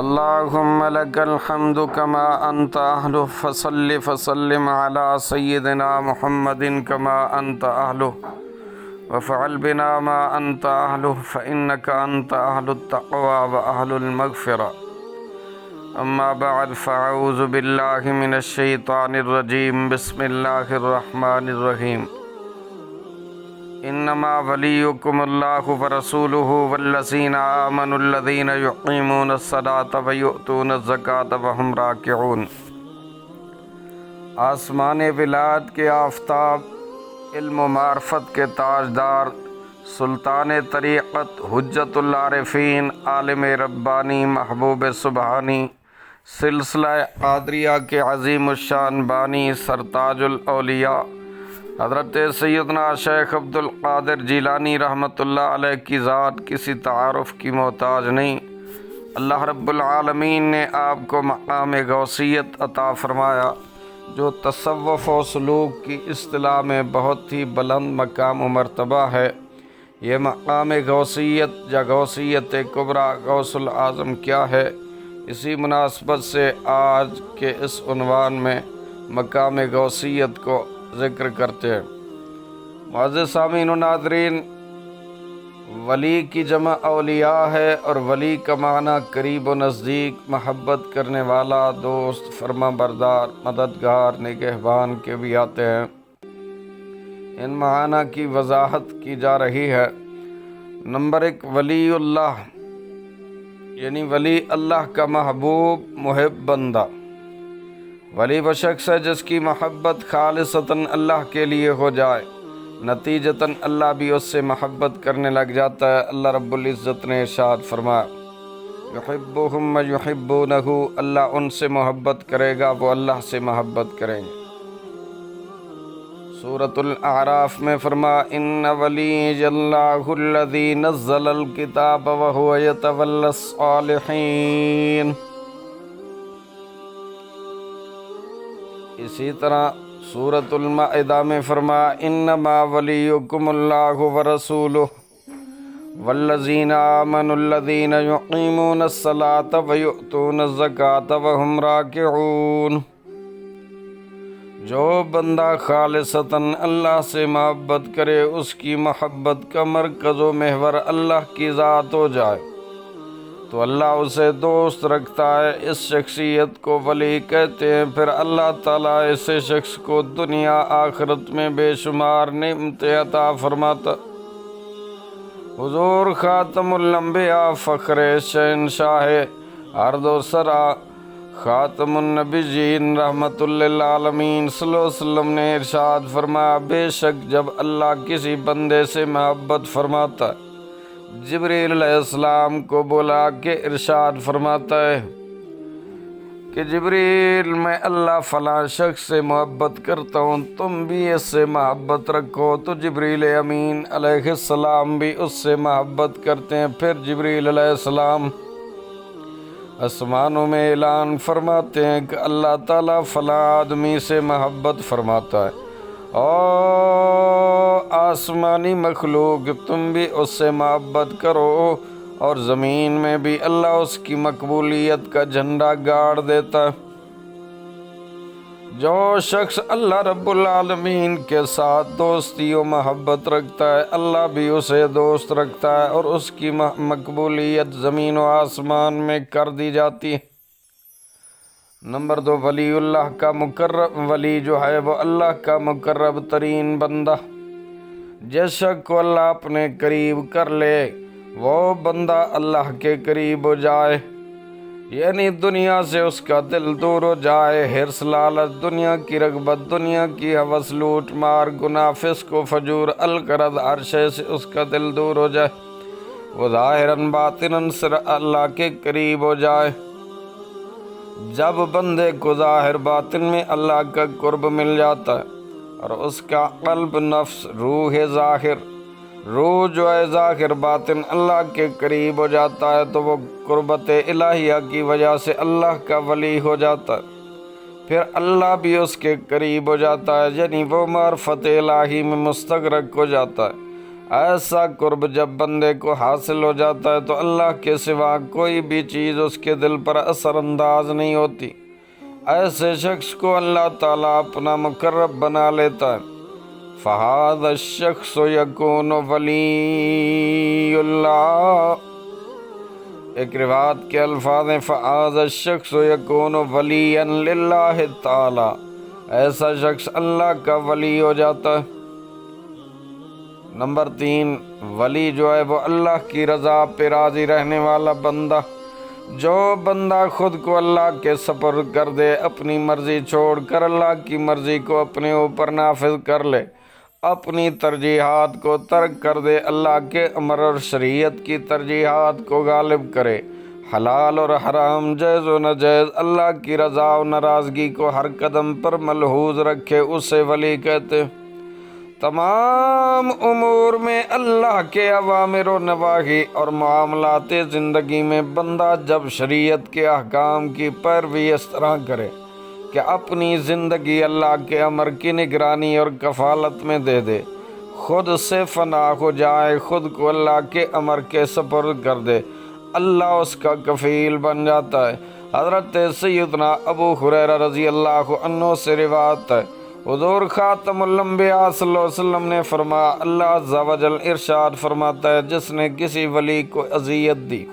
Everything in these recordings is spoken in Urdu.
اللهم لك الحمد كما أنت أهله فصل فسلم على سيدنا محمد كما أنت أهله وفعل بنا ما أنت أهله فإنك أنت أهل التقوى وأهل المغفرة. أما بعد فأعوذ بالله من الشيطان الرجيم. بسم الله الرحمن الرحيم. انما وليكم الله ورسوله والذين آمنوا الذين يقيمون الصلاة ويؤتون الزكاة وهم راكعون. آسمان ولایت کے آفتاب، علم و معرفت کے تاجدار، سلطان طریقت، حجت العارفین، عالم ربانی، محبوب سبحانی، سلسلہ قادریہ کے عظیم الشان بانی، سرتاج الاولیاء حضرت سیدنا شیخ عبد القادر جیلانی رحمۃ اللہ علیہ کی ذات کسی تعارف کی محتاج نہیں. اللہ رب العالمین نے آپ کو مقام غوثیت عطا فرمایا، جو تصوف و سلوک کی اصطلاح میں بہت ہی بلند مقام و مرتبہ ہے. یہ مقام غوثیت یا غوثیت کبریٰ، غوث العظم کیا ہے، اسی مناسبت سے آج کے اس عنوان میں مقام غوثیت کو ذکر کرتے ہیں. معزز سامعین و ناظرین، ولی کی جمع اولیاء ہے، اور ولی کا معنی قریب و نزدیک، محبت کرنے والا، دوست، فرما بردار، مددگار، نگہبان کے بھی آتے ہیں. ان معنی کی وضاحت کی جا رہی ہے. نمبر 1، ولی اللہ یعنی ولی اللہ کا محبوب محب بندہ. ولی وہ شخص ہے جس کی محبت خالصتاً اللہ کے لیے ہو جائے، نتیجتاً اللہ بھی اس سے محبت کرنے لگ جاتا ہے. اللہ رب العزت نے ارشاد فرمایا، یحبہم یحبونہ، اللہ ان سے محبت کرے گا، وہ اللہ سے محبت کریں گے. سورۃ الاعراف میں فرمایا، ان ولی اللہ الذی نزل الکتاب وہو یتولی الصالحین. اسی طرح سورۃ المائدہ میں فرمایا، انما ولیکم اللہ ورسولہ والذین آمنوا الذین یقیمون الصلاة ویؤتون الزکاة وہم راکعون. جو بندہ خالصتاً اللہ سے محبت کرے، اس کی محبت کا مرکز و محور اللہ کی ذات ہو جائے تو اللہ اسے دوست رکھتا ہے. اس شخصیت کو ولی کہتے ہیں. پھر اللہ تعالیٰ ایسے شخص کو دنیا آخرت میں بے شمار نعمتیں عطا فرماتا. حضور خاتم الانبیاء، فخر شہنشاہ ارض و سرا، خاتم النبیین رحمت للعالمین صلی اللہ علیہ وسلم نے ارشاد فرمایا، بے شک جب اللہ کسی بندے سے محبت فرماتا ہے، جبریل علیہ السلام کو بلا کے ارشاد فرماتا ہے کہ جبریل، میں اللہ فلاں شخص سے محبت کرتا ہوں، تم بھی اس سے محبت رکھو. تو جبریل امین علیہ السلام بھی اس سے محبت کرتے ہیں. پھر جبریل علیہ السلام آسمانوں میں اعلان فرماتے ہیں کہ اللہ تعالیٰ فلاں آدمی سے محبت فرماتا ہے، اور آسمانی مخلوق تم بھی اس سے محبت کرو. اور زمین میں بھی اللہ اس کی مقبولیت کا جھنڈا گاڑ دیتا ہے. جو شخص اللہ رب العالمین کے ساتھ دوستی و محبت رکھتا ہے، اللہ بھی اسے دوست رکھتا ہے، اور اس کی مقبولیت زمین و آسمان میں کر دی جاتی ہے. نمبر 2، ولی اللہ کا مقرب. ولی جو ہے وہ اللہ کا مقرب ترین بندہ. جس شخص کو اللہ اپنے قریب کر لے، وہ بندہ اللہ کے قریب ہو جائے، یعنی دنیا سے اس کا دل دور ہو جائے. حرص، لالچ، دنیا کی رغبت، دنیا کی ہوس، لوٹ مار، گناہ، فسق و فجور، الغرض، ہر شے سے اس کا دل دور ہو جائے، وہ ظاہراً باطناً صرف اللہ کے قریب ہو جائے. جب بندے کو ظاہر باطن میں اللہ کا قرب مل جاتا ہے، اور اس کا قلب، نفس، روح جو ہے ظاہر باطن اللہ کے قریب ہو جاتا ہے، تو وہ قربت الہیہ کی وجہ سے اللہ کا ولی ہو جاتا ہے. پھر اللہ بھی اس کے قریب ہو جاتا ہے، یعنی وہ معرفت الہی میں مستغرق ہو جاتا ہے. ایسا قرب جب بندے کو حاصل ہو جاتا ہے تو اللہ کے سوا کوئی بھی چیز اس کے دل پر اثر انداز نہیں ہوتی۔ ایسے شخص کو اللہ تعالیٰ اپنا مقرب بنا لیتا ہے۔ فَهَذَا الشَّخْصُ يَكُونُ وَلِيُّ اللَّهِ، ایک روایت کے الفاظ ہیں فَهَذَا الشَّخْصُ يَكُونُ وَلِيًّا لِلَّهِ تَعَالَى، ایسا شخص اللہ کا ولی ہو جاتا ہے۔ نمبر 3، ولی جو ہے وہ اللہ کی رضا پہ راضی رہنے والا بندہ۔ جو بندہ خود کو اللہ کے سپرد کر دے، اپنی مرضی چھوڑ کر اللہ کی مرضی کو اپنے اوپر نافذ کر لے، اپنی ترجیحات کو ترک کر دے، اللہ کے امر اور شریعت کی ترجیحات کو غالب کرے، حلال اور حرام، جائز و ناجائز، اللہ کی رضا و ناراضگی کو ہر قدم پر ملحوظ رکھے، اسے ولی کہتے ہیں۔ تمام امور میں اللہ کے اوامر و نواہی اور معاملات زندگی میں بندہ جب شریعت کے احکام کی پیروی اس طرح کرے کہ اپنی زندگی اللہ کے امر کی نگرانی اور کفالت میں دے دے، خود سے فنا ہو جائے، خود کو اللہ کے امر کے سپرد کر دے، اللہ اس کا کفیل بن جاتا ہے۔ حضرت سیدنا ابو ہریرہ رضی اللہ عنہ سے روایت ہے، حضور خاتم الانبیاء صلی اللہ علیہ وسلم نے فرمایا، اللہ عز و جل ارشاد فرماتا ہے، جس نے کسی ولی کو اذیت دی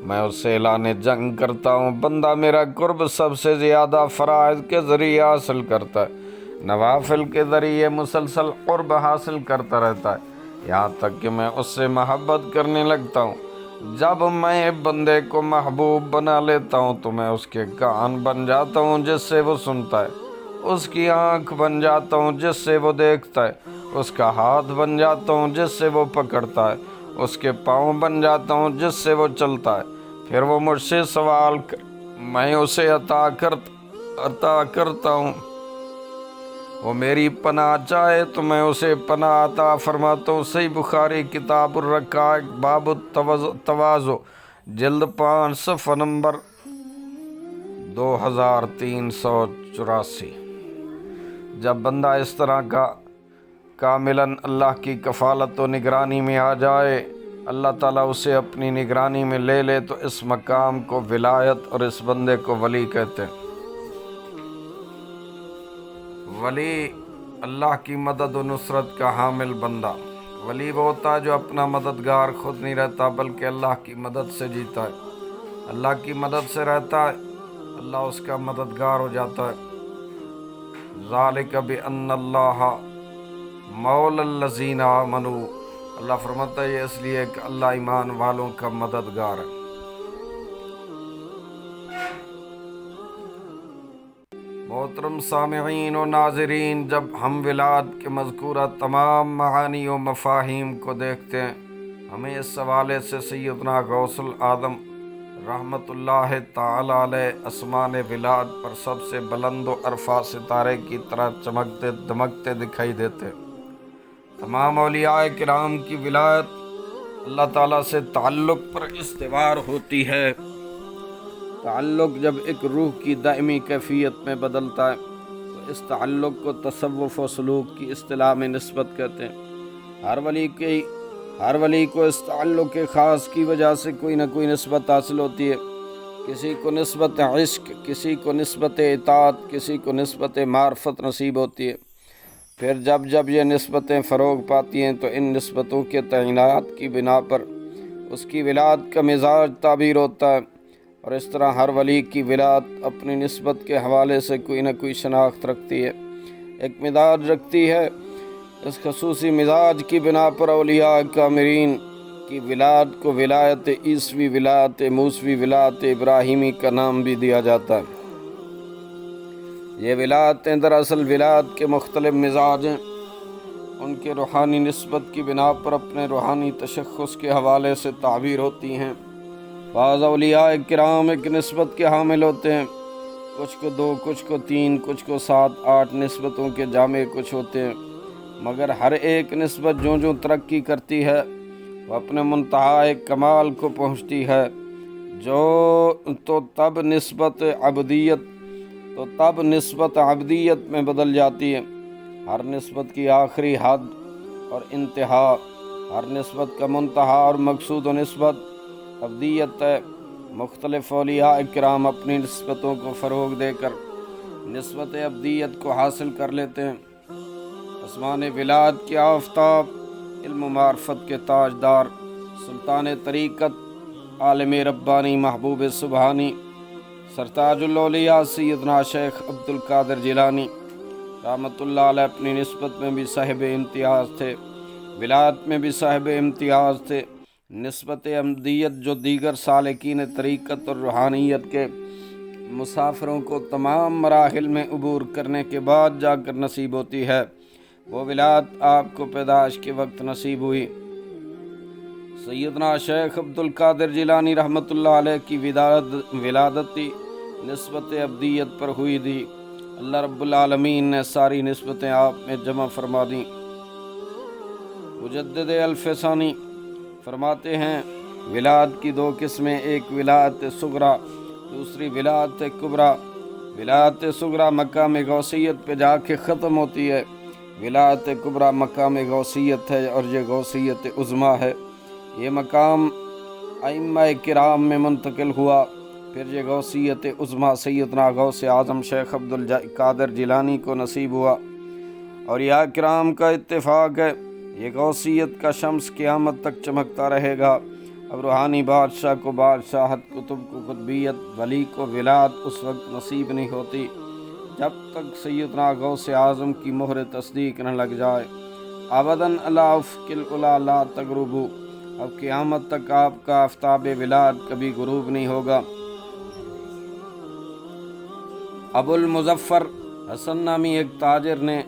میں اس سے اعلان جنگ کرتا ہوں۔ بندہ میرا قرب سب سے زیادہ فرائض کے ذریعے حاصل کرتا ہے، نوافل کے ذریعے مسلسل قرب حاصل کرتا رہتا ہے، یہاں تک کہ میں اس سے محبت کرنے لگتا ہوں۔ جب میں بندے کو محبوب بنا لیتا ہوں تو میں اس کے کان بن جاتا ہوں جس سے وہ سنتا ہے، اس کی آنکھ بن جاتا ہوں جس سے وہ دیکھتا ہے، اس کا ہاتھ بن جاتا ہوں جس سے وہ پکڑتا ہے، اس کے پاؤں بن جاتا ہوں جس سے وہ چلتا ہے، پھر وہ مجھ سے سوال کر میں اسے عطا کرتا ہوں، وہ میری پناہ چاہے تو میں اسے پناہ عطا فرماتا ہوں۔ صحیح بخاری کتاب الرقائق باب التواضع جلد 5 صفحہ نمبر 2384۔ جب بندہ اس طرح کا کاملاً اللہ کی کفالت و نگرانی میں آ جائے، اللہ تعالیٰ اسے اپنی نگرانی میں لے لے، تو اس مقام کو ولایت اور اس بندے کو ولی کہتے ہیں۔ ولی اللہ کی مدد و نصرت کا حامل بندہ۔ ولی وہ ہوتا ہے جو اپنا مددگار خود نہیں رہتا بلکہ اللہ کی مدد سے جیتا ہے، اللہ کی مدد سے رہتا ہے، اللہ اس کا مددگار ہو جاتا ہے۔ ذالک بأن اللہ مولا الذین آمنوا، اللہ فرماتا ہے یہ اس لیے کہ اللہ ایمان والوں کا مددگار ہے۔ محترم سامعین و ناظرین، جب ہم ولاد کے مذکورہ تمام معانی و مفاہیم کو دیکھتے ہیں، ہمیں اس حوالے سے سیدنا غوث العظم رحمت اللہ تعالی علیہ اسمان ولاد پر سب سے بلند و عرفا ستارے کی طرح چمکتے دمکتے دکھائی دیتے۔ تمام اولیاء کرام کی ولایت اللہ تعالیٰ سے تعلق پر استوار ہوتی ہے۔ تعلق جب ایک روح کی دائمی کیفیت میں بدلتا ہے تو اس تعلق کو تصوف و سلوک کی اصطلاح میں نسبت کہتے ہیں۔ ہر ولی کو اس تعلق خاص کی وجہ سے کوئی نہ کوئی نسبت حاصل ہوتی ہے، کسی کو نسبت عشق، کسی کو نسبت اطاعت، کسی کو نسبت معرفت نصیب ہوتی ہے۔ پھر جب یہ نسبتیں فروغ پاتی ہیں تو ان نسبتوں کے تعینات کی بنا پر اس کی ولایت کا مزاج تعبیر ہوتا ہے، اور اس طرح ہر ولی کی ولایت اپنی نسبت کے حوالے سے کوئی نہ کوئی شناخت رکھتی ہے، ایک مزاج رکھتی ہے۔ اس خصوصی مزاج کی بنا پر اولیاء کامرین کی ولایت کو ولایت عیسوی، ولایت موسوی، ولایت ابراہیمی کا نام بھی دیا جاتا ہے۔ یہ ولایتیں دراصل ولایت کے مختلف مزاج ہیں، ان کے روحانی نسبت کی بنا پر اپنے روحانی تشخص کے حوالے سے تعبیر ہوتی ہیں۔ بعض اولیاء کرام ایک نسبت کے حامل ہوتے ہیں، کچھ کو 2، کچھ کو 3، کچھ کو 7، 8 نسبتوں کے جامع کچھ ہوتے ہیں، مگر ہر ایک نسبت جو ترقی کرتی ہے وہ اپنے منتہا کمال کو پہنچتی ہے، تو تب نسبت عبدیت میں بدل جاتی ہے۔ ہر نسبت کی آخری حد اور انتہا، ہر نسبت کا منتہا اور مقصود و نسبت ابدیت ہے۔ مختلف اولیاء کرام اپنی نسبتوں کو فروغ دے کر نسبت ابدیت کو حاصل کر لیتے ہیں۔ آسمان ولاد کے آفتاب، علم و معرفت کے تاجدار، سلطان طریقت، عالم ربانی محبوب سبحانی، سرتاج الاولیاء سیدنا شیخ عبد القادر جیلانی رحمۃ اللہ علیہ اپنی نسبت میں بھی صاحب امتیاز تھے، ولایت میں بھی صاحب امتیاز تھے۔ نسبت ابدیت جو دیگر سالکین طریقت اور روحانیت کے مسافروں کو تمام مراحل میں عبور کرنے کے بعد جا کر نصیب ہوتی ہے، وہ ولایت آپ کو پیدائش کے وقت نصیب ہوئی۔ سیدنا شیخ عبد القادر جیلانی رحمۃ اللہ علیہ کی ولادتی نسبت ابدیت پر ہوئی تھی۔ اللہ رب العالمین نے ساری نسبتیں آپ میں جمع فرما دیں۔ مجدد الف ثانی فرماتے ہیں ولایت کی دو قسمیں، ایک ولایت صغریٰ، دوسری ولایت کبریٰ۔ ولایت صغریٰ مقام غوثیت پہ جا کے ختم ہوتی ہے، ولایت کبریٰ مقام غوثیت ہے اور یہ غوثیت عظمیٰ ہے۔ یہ مقام ائمہ کرام میں منتقل ہوا، پھر یہ غوثیت عظمیٰ سیدنا غوث اعظم شیخ عبد القادر جیلانی کو نصیب ہوا، اور یا کرام کا اتفاق ہے یہ غوثیت کا شمس قیامت تک چمکتا رہے گا۔ اب روحانی بادشاہ کو بادشاہت، قطب کو قطبیت، ولی کو ولایت اس وقت نصیب نہیں ہوتی جب تک سیدنا غوث اعظم کی مہر تصدیق نہ لگ جائے۔ ابداً الا افق العلا لا تغربوا، اب قیامت تک آپ کا آفتاب ولایت کبھی غروب نہیں ہوگا۔ ابو المظفر حسن نامی ایک تاجر نے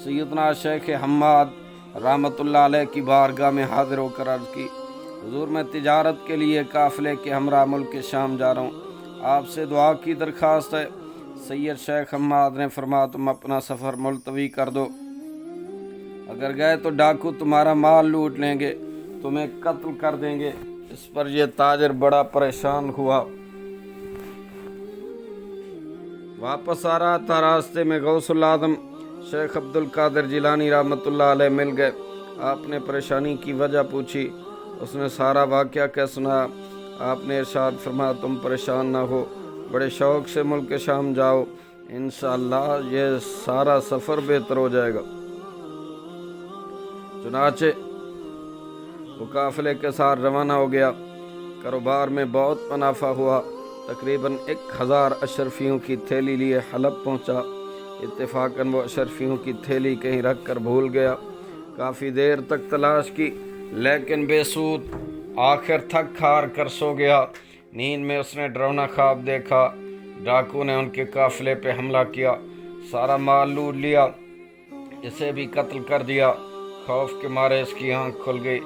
سیدنا شیخ حماد رحمۃ اللہ علیہ کی بارگاہ میں حاضر ہو کر عرض کی، حضور میں تجارت کے لیے قافلے کے ہمراہ ملک شام جا رہا ہوں، آپ سے دعا کی درخواست ہے۔ سید شیخ حماد نے فرمایا تم اپنا سفر ملتوی کر دو، اگر گئے تو ڈاکو تمہارا مال لوٹ لیں گے، تمہیں قتل کر دیں گے۔ اس پر یہ تاجر بڑا پریشان ہوا، واپس آ رہا تھا، راستے میں غوث العظم شیخ عبد القادر جیلانی رحمۃ اللہ علیہ مل گئے۔ آپ نے پریشانی کی وجہ پوچھی، اس نے سارا واقعہ کیا سنایا۔ آپ نے ارشاد فرمایا تم پریشان نہ ہو، بڑے شوق سے ملک شام جاؤ، انشاءاللہ یہ سارا سفر بہتر ہو جائے گا۔ چنانچہ وہ قافلے کے ساتھ روانہ ہو گیا۔ کاروبار میں بہت منافع ہوا، تقریباً 1000 اشرفیوں کی تھیلی لیے حلب پہنچا۔ اتفاقاً وہ اشرفیوں کی تھیلی کہیں رکھ کر بھول گیا۔ کافی دیر تک تلاش کی لیکن بے سود، آخر تھک ہار کر سو گیا۔ نیند میں اس نے ڈراؤنا خواب دیکھا، ڈاکو نے ان کے قافلے پہ حملہ کیا، سارا مال لوٹ لیا، اسے بھی قتل کر دیا۔ خوف کے مارے اس کی آنکھ کھل گئی،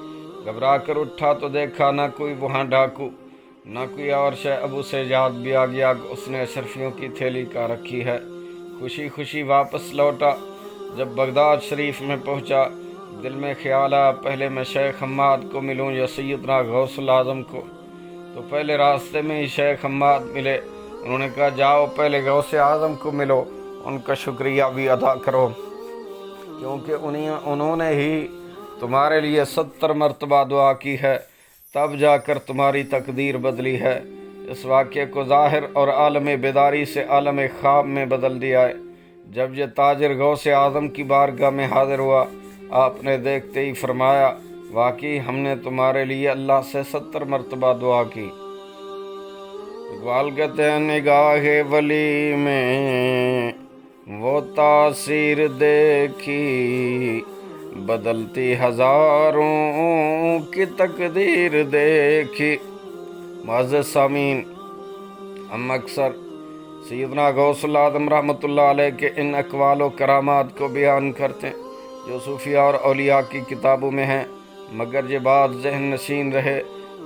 گھبرا کر اٹھا تو دیکھا نہ کوئی وہاں ڈاکو نہ کوئی اور شے۔ ابو سے یاد بھی آ گیا کہ اس نے اشرفیوں کی تھیلی کہاں رکھی ہے۔ خوشی خوشی واپس لوٹا۔ جب بغداد شریف میں پہنچا، دل میں خیال آیا پہلے میں شیخ حماد کو ملوں یا سیدنا غوث العظم کو، تو پہلے راستے میں ہی شیخ حماد ملے۔ انہوں نے کہا جاؤ پہلے غوث اعظم کو ملو، ان کا شکریہ بھی ادا کرو، کیونکہ انہوں نے ہی تمہارے لیے 70 مرتبہ دعا کی ہے، تب جا کر تمہاری تقدیر بدلی ہے۔ اس واقعے کو ظاہر اور عالم بیداری سے عالم خواب میں بدل دیا ہے۔ جب یہ تاجر غوث اعظم کی بارگاہ میں حاضر ہوا، آپ نے دیکھتے ہی فرمایا واقعی ہم نے تمہارے لیے اللہ سے 70 مرتبہ دعا کی۔ اقبال کہتے ہیں نگاہ ولی میں وہ تاثیر دیکھی، بدلتی ہزاروں کی تقدیر دیکھی۔ معزز سامعین، ہم اکثر سیدنا غوث العظم رحمۃ اللہ علیہ کے ان اقوال و کرامات کو بیان کرتے ہیں جو صوفیاء اور اولیاء کی کتابوں میں ہیں، مگر یہ بات ذہن نشین رہے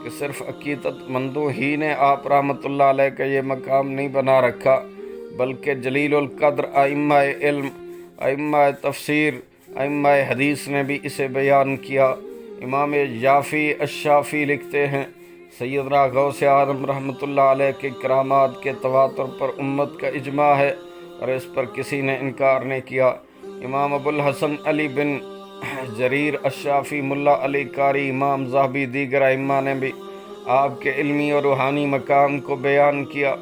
کہ صرف عقیدت مندوں ہی نے آپ رحمۃ اللہ علیہ کا یہ مقام نہیں بنا رکھا، بلکہ جلیل القدر ائمہ علم، ائمہ تفسیر، ائمہ حدیث نے بھی اسے بیان کیا۔ امام یافی الشافی لکھتے ہیں سیدنا غوث اعظم رحمۃ اللہ علیہ کے کرامات کے تواتر پر امت کا اجماع ہے اور اس پر کسی نے انکار نہیں کیا۔ امام ابو الحسن علی بن جریر الشافی، ملا علی قاری، امام ذہبی، دیگر ائمہ نے بھی آپ کے علمی اور روحانی مقام کو بیان کیا۔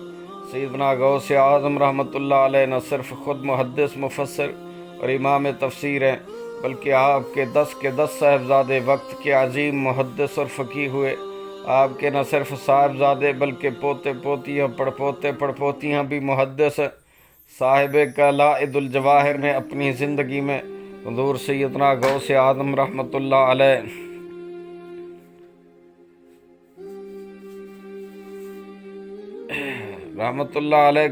سیدنا غوث اعظم رحمۃ اللہ علیہ نہ صرف خود محدث، مفسر اور امام تفسیر ہیں، بلکہ آپ کے 10 کے 10 صاحبزادے وقت کے عظیم محدث اور فقیہ ہوئے۔ آپ کے نہ صرف صاحبزادے بلکہ پوتے پوتیاں، پڑپوتے پڑپوتیاں بھی محدث ہیں۔ صاحب قلائد الجواہر نے اپنی زندگی میں حضور سیدنا غوث اعظم رحمۃ اللہ علیہ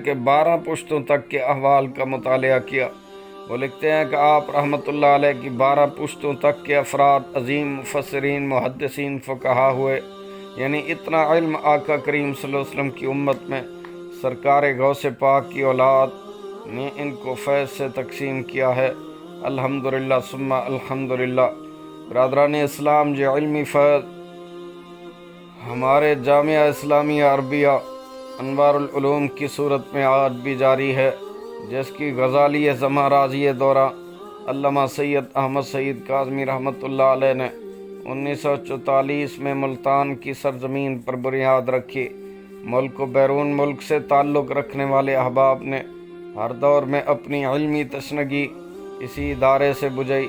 کے 12 پشتوں تک کے احوال کا مطالعہ کیا۔ وہ لکھتے ہیں کہ آپ رحمۃ اللہ علیہ کی 12 پشتوں تک کے افراد عظیم مفسرین، محدثین، فقہا ہوئے، یعنی اتنا علم آقا کریم صلی اللہ علیہ وسلم کی امت میں سرکار غوث پاک کی اولاد نے ان کو فیض سے تقسیم کیا ہے۔ الحمدللہ ثم الحمدللہ۔ برادران اسلام، جو علمی فیض ہمارے جامعہ اسلامیہ عربیہ انوار العلوم کی صورت میں آج بھی جاری ہے، جس کی غزالی زماں رازی دورہ علامہ سید احمد سعید کاظمی رحمۃ اللہ علیہ نے 1944 میں ملتان کی سرزمین پر بنیاد رکھی۔ ملک و بیرون ملک سے تعلق رکھنے والے احباب نے ہر دور میں اپنی علمی تشنگی اسی ادارے سے بجھائی۔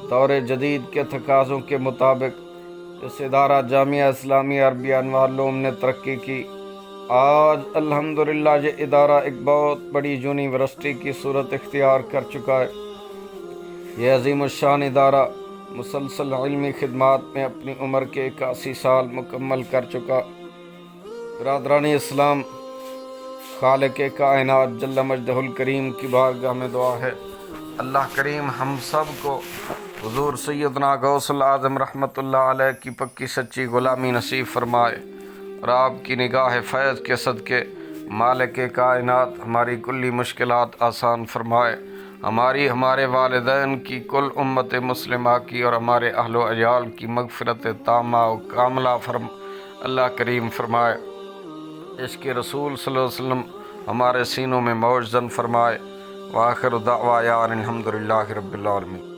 دور جدید کے تقاضوں کے مطابق اس ادارہ جامعہ اسلامیہ عربیہ انوار العلوم نے ترقی کی۔ آج الحمدللہ یہ ادارہ ایک بہت بڑی یونیورسٹی کی صورت اختیار کر چکا ہے۔ یہ عظیم الشان ادارہ مسلسل علمی خدمات میں اپنی عمر کے 81 سال مکمل کر چکا۔ برادران اسلام، خالق کائنات جل مجدہ الکریم کی بارگاہ میں دعا ہے، اللہ کریم ہم سب کو حضور سیدنا غوث الاعظم رحمۃ اللہ علیہ کی پکی سچی غلامی نصیب فرمائے، اور آپ کی نگاہ فیض کے صدقے مالک کائنات ہماری کلی مشکلات آسان فرمائے، ہمارے والدین کی، کل امت مسلمہ کی اور ہمارے اہل و عیال کی مغفرت تامہ و کاملہ اللہ کریم فرمائے۔ عشق رسول صلی اللہ علیہ وسلم ہمارے سینوں میں موج زن فرمائے۔ وآخر دعوانا الحمدللہ رب العالمین۔